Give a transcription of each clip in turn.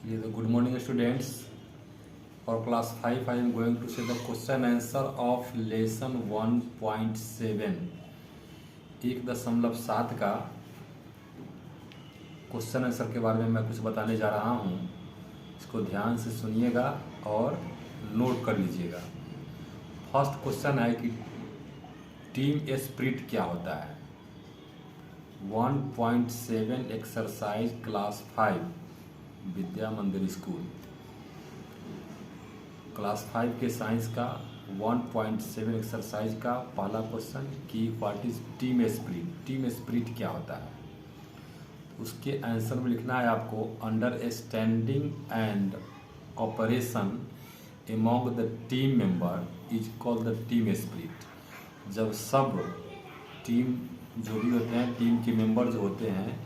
Good morning, students. For class 5, I am going to say the question answer of lesson 1.7. 1.7 का question answer के बारे में मैं कुछ बताने जा रहा हूँ। इसको ध्यान से सुनिएगा और नोट कर लीजिएगा। फर्स्ट क्वेश्चन है कि टीम स्पिरिट क्या होता है। 1.7 एक्सरसाइज क्लास 5 विद्या मंदिर स्कूल क्लास 5 के साइंस का 1.7 एक्सरसाइज का पहला क्वेश्चन कि what is team spirit. Team spirit क्या होता है, उसके आंसर में लिखना है आपको understanding and operation among the team member is called the team spirit. जब सब टीम जो भी होते हैं, टीम के मेंबर जो होते हैं,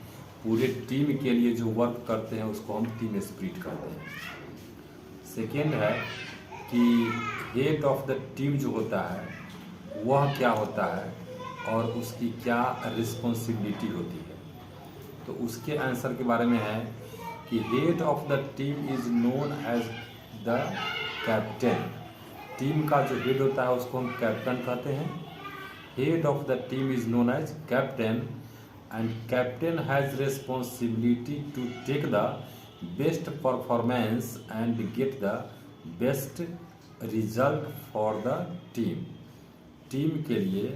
पूरे टीम के लिए जो वर्क करते हैं उसको हम टीम स्पिरिट कहते हैं। सेकेंड है कि हेड ऑफ द टीम जो होता है वह क्या होता है और उसकी क्या रिस्पॉन्सिबिलिटी होती है। तो उसके आंसर के बारे में है कि head of the team is known as the captain. Team का जो हेड होता है उसको हम कैप्टन कहते हैं। Head of the team is known as captain and captain has responsibility to take the best performance and get the best result for the team। Team के लिए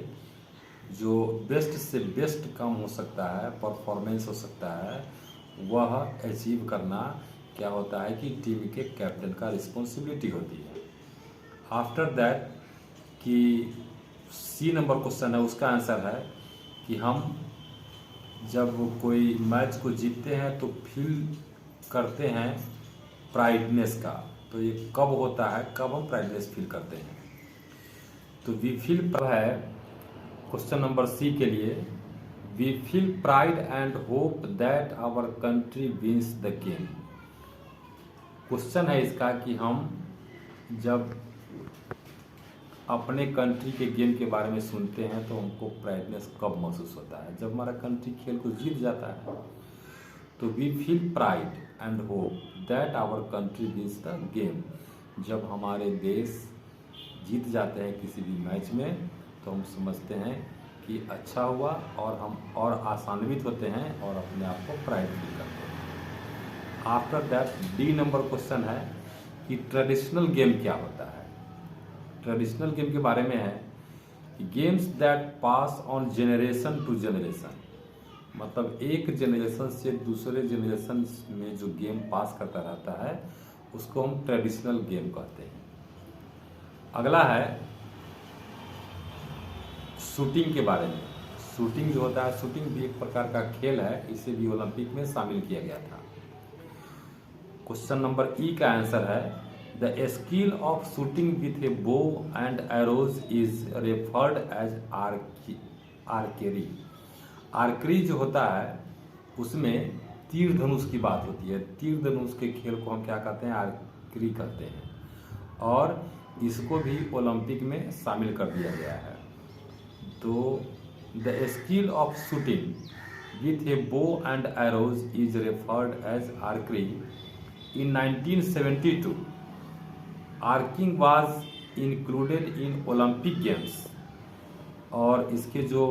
जो बेस्ट से बेस्ट काम हो सकता है, परफॉर्मेंस हो सकता है, वह अचीव करना क्या होता है कि टीम के कैप्टन का रिस्पॉन्सिबिलिटी होती है। आफ्टर दैट कि सी नंबर क्वेश्चन है, उसका आंसर है कि हम जब कोई मैच को जीतते हैं तो फील करते हैं प्राइडनेस का। तो ये कब होता है, कब हम प्राइडनेस फील करते हैं। तो वी फील है क्वेश्चन नंबर सी के लिए, we feel pride and hope that our country wins the game. Question है इसका कि हम जब अपने कंट्री के गेम के बारे में सुनते हैं तो हमको प्राइडनेस कब महसूस होता है। जब हमारा कंट्री खेल को जीत जाता है तो we feel pride and hope that our country wins the game. जब हमारे देश जीत जाते हैं किसी भी मैच में तो हम समझते हैं कि अच्छा हुआ और हम और आसान्वित होते हैं और अपने आप को प्राइड फील करते हैं। After that D number question है कि ट्रेडिशनल गेम क्या होता है। ट्रेडिशनल गेम के बारे में है कि games that pass on generation to generation. मतलब एक जेनरेशन से दूसरे जेनरेशन में जो गेम पास करता रहता है उसको हम ट्रेडिशनल गेम कहते हैं। अगला है शूटिंग के बारे में। शूटिंग जो होता है, शूटिंग भी एक प्रकार का खेल है, इसे भी ओलंपिक में शामिल किया गया था। क्वेश्चन नंबर ई का आंसर है The skill of shooting with a bow and arrows is referred as archery। आर्करी जो होता है उसमें तीर धनुष की बात होती है। तीर धनुष के खेल को हम क्या कहते हैं, आर्करी कहते हैं, और इसको भी ओलंपिक में शामिल कर दिया गया है। तो the skill of shooting with a bow and arrows is referred as archery. In 1972 आर्किंग was included in Olympic games. और इसके जो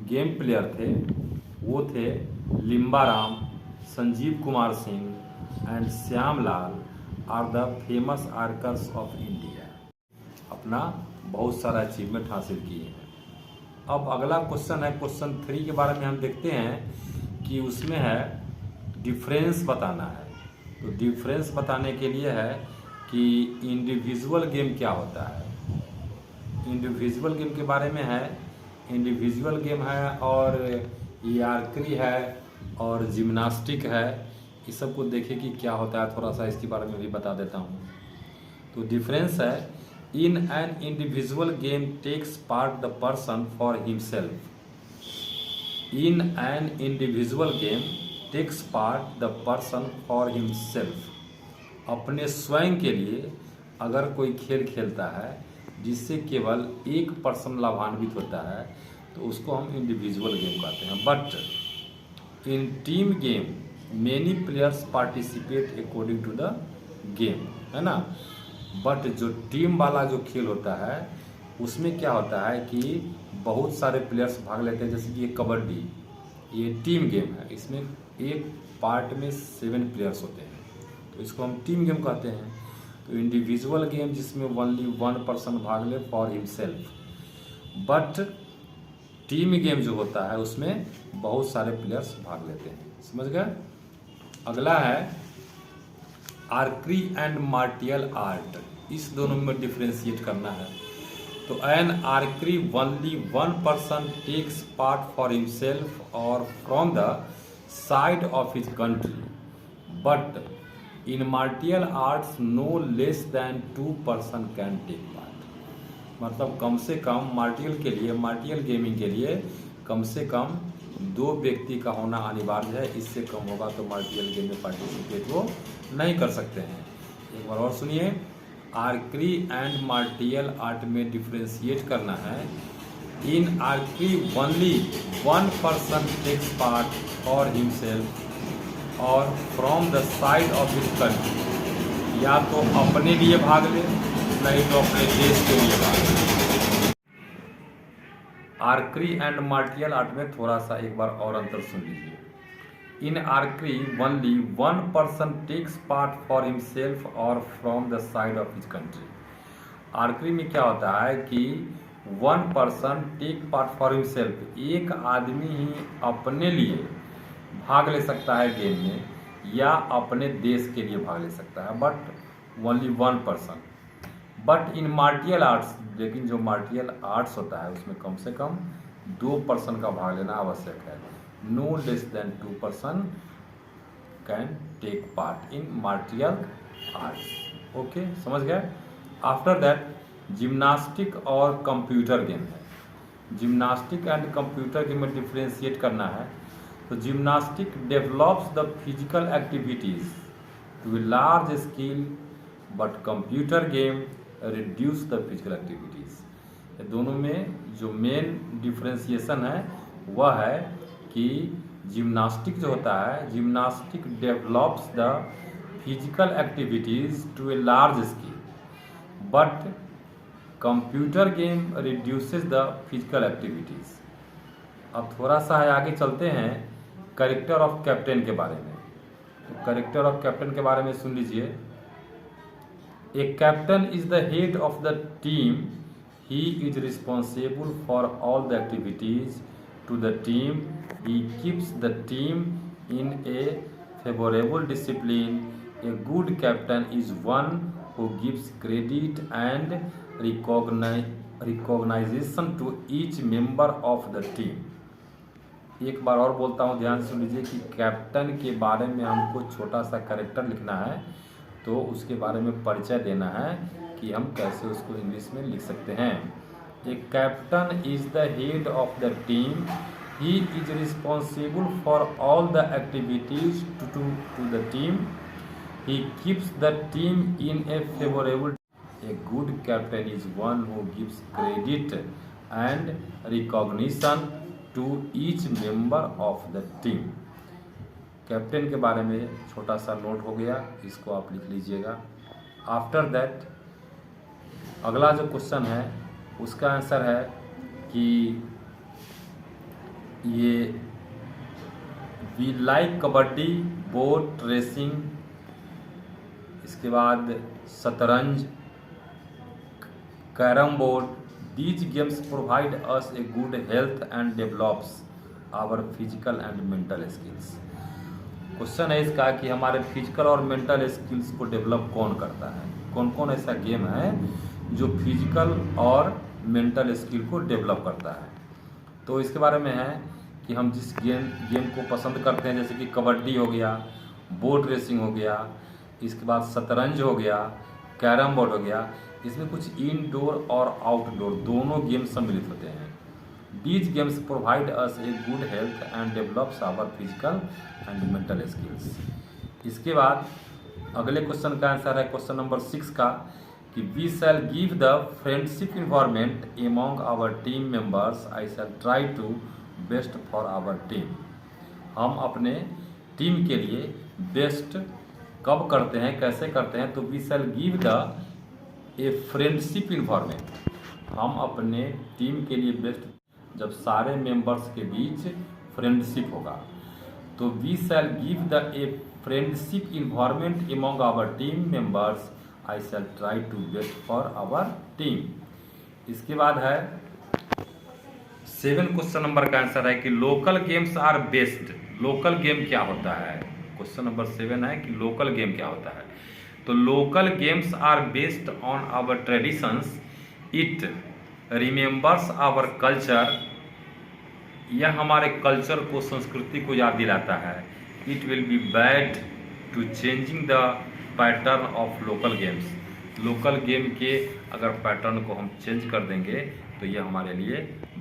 गेम प्लेयर थे वो थे Limbaram, Sanjeev Kumar Singh and Shyam Lal are the famous archers of India. अपना बहुत सारा अचीवमेंट हासिल किए हैं। अब अगला क्वेश्चन है, क्वेश्चन 3 के बारे में हम देखते हैं कि उसमें है डिफरेंस बताना है। तो डिफरेंस बताने के लिए है कि इंडिविजुअल गेम क्या होता है। इंडिविजुअल गेम के बारे में है, इंडिविजुअल गेम है और ये आर्करी है और जिम्नास्टिक है। इस सब को देखिए कि क्या होता है, थोड़ा सा इसके बारे में भी बता देता हूँ। तो डिफरेंस है, in an individual game takes part the person for himself. In an individual game takes part the person for himself. अपने स्वयं के लिए अगर कोई खेल खेलता है जिससे केवल एक पर्सन लाभान्वित होता है तो उसको हम इंडिविजुअल गेम कहते हैं। But in team game many players participate according to the game, है ना। बट जो टीम वाला जो खेल होता है उसमें क्या होता है कि बहुत सारे प्लेयर्स भाग लेते हैं। जैसे कि ये कबड्डी, ये टीम गेम है, इसमें एक पार्ट में 7 प्लेयर्स होते हैं, तो इसको हम टीम गेम कहते हैं। तो इंडिविजुअल गेम जिसमें ओनली 1 पर्सन भाग ले for himself, but team game जो होता है उसमें बहुत सारे प्लेयर्स भाग लेते हैं। समझ गए। अगला है आर्करी एंड मार्टियल आर्ट, इस दोनों में डिफ्रेंशिएट करना है। तो in archery only 1 person takes part for himself और from the side of his country, but in martial arts no less than 2 person can take part. मतलब कम से कम मार्टियल के लिए, मार्टियल गेमिंग के लिए कम से कम 2 व्यक्ति का होना अनिवार्य है। इससे कम होगा तो मार्टियल गेम में पार्टिसिपेट वो नहीं कर सकते हैं। एक बार और सुनिए, आर्करी एंड मार्टियल आर्ट में डिफ्रेंशिएट करना है। In archery only 1 person takes part for himself और from the side of his country, या तो अपने लिए भाग ले, नहीं तो अपने देश के लिए भाग ले। आर्करी एंड मार्टियल आर्ट में थोड़ा सा एक बार और अंतर सुन लीजिए। In archery only 1 person takes part for himself और from the side of his country. Archery में क्या होता है कि 1 person take part for himself, एक आदमी ही अपने लिए भाग ले सकता है गेम में या अपने देश के लिए भाग ले सकता है, but only 1 person. But in martial arts, लेकिन जो मार्टियल आर्ट्स होता है उसमें कम से कम 2 पर्सन का भाग लेना आवश्यक है। No less than 2 person can take part in martial arts. Okay, समझ गए। आफ्टर दैट जिम्नास्टिक और कंप्यूटर गेम है। जिम्नास्टिक एंड कंप्यूटर गेम में डिफ्रेंशिएट करना है। तो gymnastic develops the physical activities to a large scale, but computer game reduce the physical activities. ये दोनों में जो मेन डिफ्रेंशिएशन है वह है कि जिम्नास्टिक जो होता है, gymnastic develops the physical activities to a large scale, but computer game reduces the physical activities. अब थोड़ा सा है आगे चलते हैं कैरेक्टर ऑफ कैप्टन के बारे में। तो कैरेक्टर ऑफ कैप्टन के बारे में सुन लीजिए। A captain is the head of the team, he is responsible for all the activities to the team, he keeps the team in a favourable discipline. A good captain is one who gives credit and recognisation to each member of the team. एक बार और बोलता हूँ, ध्यान से सुन लीजिए कि captain के बारे में हमको छोटा सा कैरेक्टर लिखना है, तो उसके बारे में परिचय देना है कि हम कैसे उसको इंग्लिश में लिख सकते हैं। A captain is the head of the team, he is responsible for all the activities to the team, he keeps the team in a favourable. A good captain is one who gives credit and recognition to each member of the team. Captain के बारे में छोटा सा note हो गया, इसको आप लिख लीजिएगा। आफ्टर दैट अगला जो क्वेश्चन है उसका आंसर है कि ये we like kabaddi, boat racing, इसके बाद शतरंज, carrom board. These games provide us a good health and develops our physical and mental skills। Question है इसका कि हमारे फिजिकल और मेंटल स्किल्स को डेवलप कौन करता है, कौन कौन ऐसा गेम है जो फिजिकल और मेंटल स्किल को डेवलप करता है। तो इसके बारे में है कि हम जिस गेम को पसंद करते हैं, जैसे कि कबड्डी हो गया, बोट रेसिंग हो गया, इसके बाद शतरंज हो गया, कैरम बोर्ड हो गया, इसमें कुछ इनडोर और आउटडोर दोनों गेम्स सम्मिलित होते हैं। These games provide us a good health and develops our physical and mental skills। इसके बाद अगले क्वेश्चन का आंसर है क्वेश्चन नंबर 6 का कि we shall give the friendship environment among our team members, I shall try to best for our team. हम अपने team के लिए बेस्ट कब करते हैं, कैसे करते हैं, तो we shall give the a friendship environment. हम अपने टीम के लिए बेस्ट जब सारे मेंबर्स के बीच फ्रेंडशिप होगा, तो we shall give the a friendship environment among our team members. I shall try to best for our team. इसके बाद है 7 क्वेश्चन नंबर का आंसर है कि local games are best. Local game क्या होता है? क्वेश्चन नंबर 7 है कि लोकल गेम क्या होता है। तो local games are based on our traditions, it remembers our culture. यह हमारे कल्चर को, संस्कृति को याद दिलाता है। It will be bad to changing the pattern of local games. Local game के अगर पैटर्न को हम चेंज कर देंगे तो यह हमारे लिए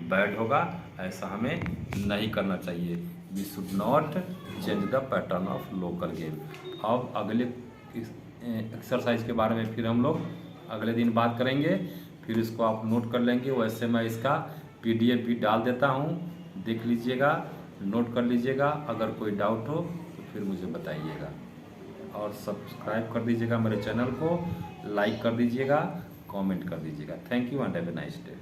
बैड होगा। ऐसा हमें नहीं करना चाहिए। We should not change the pattern of local game. अब अगले एक्सरसाइज के बारे में फिर हम लोग अगले दिन बात करेंगे। फिर इसको आप नोट कर लेंगे। वैसे मैं इसका PDF भी डाल देता हूँ, देख लीजिएगा, नोट कर लीजिएगा। अगर कोई डाउट हो तो फिर मुझे बताइएगा और सब्सक्राइब कर दीजिएगा मेरे चैनल को, लाइक कर दीजिएगा, कमेंट कर दीजिएगा। Thank you and have a nice day.